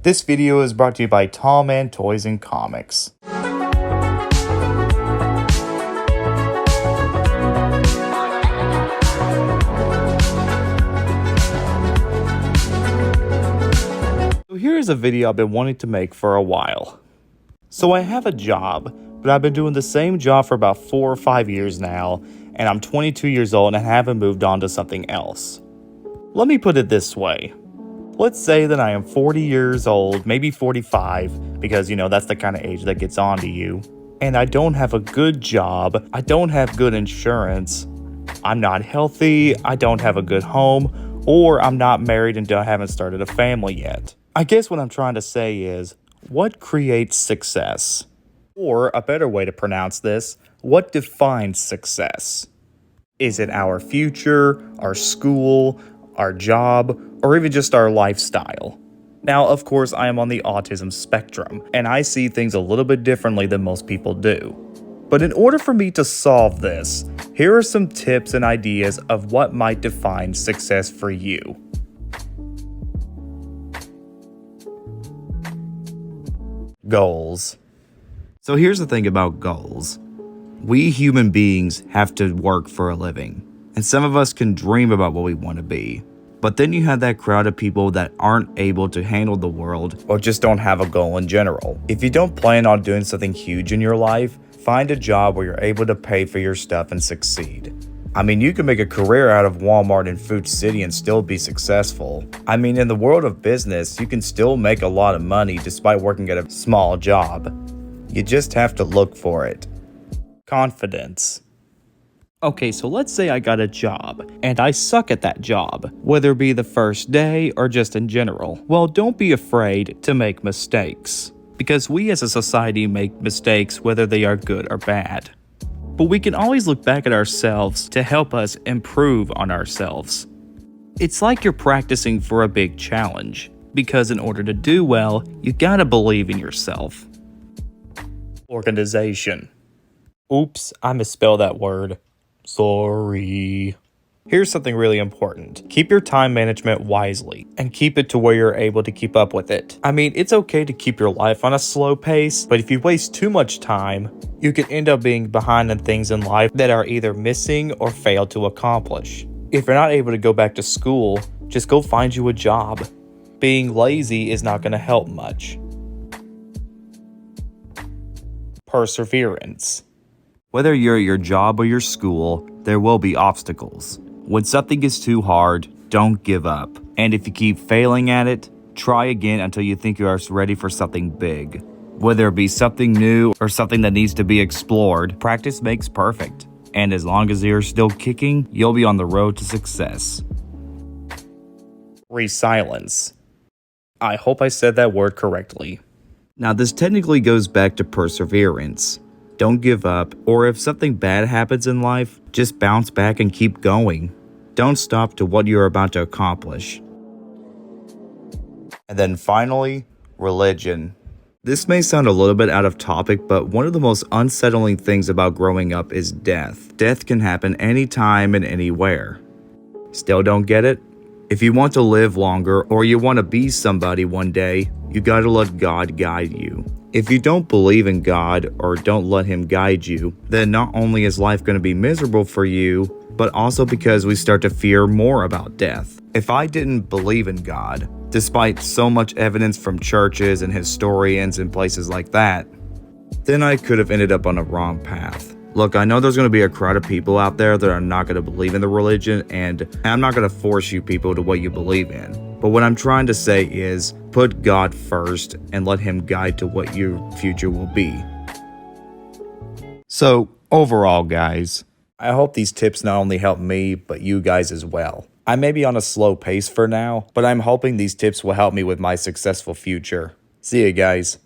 This video is brought to you by Tall Man Toys and Comics. So here's a video I've been wanting to make for a while. So I have a job, but I've been doing the same job for about 4 or 5 years now, and I'm 22 years old and haven't moved on to something else. Let me put it this way. Let's say that I am 40 years old, maybe 45, because that's the kind of age that gets on to you. And I don't have a good job, I don't have good insurance, I'm not healthy, I don't have a good home, or I'm not married and haven't started a family yet. I guess what I'm trying to say is, what creates success? Or a better way to pronounce this, what defines success? Is it our future, our school, our job, or even just our lifestyle? Now, of course, I am on the autism spectrum, and I see things a little bit differently than most people do. But in order for me to solve this, here are some tips and ideas of what might define success for you. Goals. So here's the thing about goals. We human beings have to work for a living, and some of us can dream about what we want to be. But then you have that crowd of people that aren't able to handle the world or just don't have a goal in general. If you don't plan on doing something huge in your life, find a job where you're able to pay for your stuff and succeed. I mean, you can make a career out of Walmart and Food City and still be successful. I mean, in the world of business, you can still make a lot of money despite working at a small job. You just have to look for it. Confidence. Okay, so let's say I got a job, and I suck at that job, whether it be the first day or just in general. Well, don't be afraid to make mistakes, because we as a society make mistakes whether they are good or bad. But we can always look back at ourselves to help us improve on ourselves. It's like you're practicing for a big challenge, because in order to do well, you gotta believe in yourself. Organization. Oops, I misspelled that word. Sorry. Here's something really important. Keep your time management wisely and keep it to where you're able to keep up with it. I mean, it's okay to keep your life on a slow pace, but if you waste too much time, you can end up being behind in things in life that are either missing or fail to accomplish. If you're not able to go back to school, just go find you a job. Being lazy is not going to help much. Perseverance. Whether you're at your job or your school, there will be obstacles. When something gets too hard, don't give up. And if you keep failing at it, try again until you think you are ready for something big. Whether it be something new or something that needs to be explored, practice makes perfect. And as long as you're still kicking, you'll be on the road to success. Resilience. I hope I said that word correctly. Now, this technically goes back to perseverance. Don't give up, or if something bad happens in life, just bounce back and keep going. Don't stop to what you're about to accomplish. And then finally, religion. This may sound a little bit out of topic, but one of the most unsettling things about growing up is death. Death can happen anytime and anywhere. Still don't get it? If you want to live longer or you want to be somebody one day, you gotta let God guide you. If you don't believe in God or don't let Him guide you, then not only is life going to be miserable for you, but also because we start to fear more about death. If I didn't believe in God, despite so much evidence from churches and historians and places like that, then I could have ended up on a wrong path. Look, I know there's going to be a crowd of people out there that are not going to believe in the religion, and I'm not going to force you people to what you believe in. But what I'm trying to say is, put God first and let Him guide to what your future will be. So, overall, guys, I hope these tips not only help me, but you guys as well. I may be on a slow pace for now, but I'm hoping these tips will help me with my successful future. See you guys.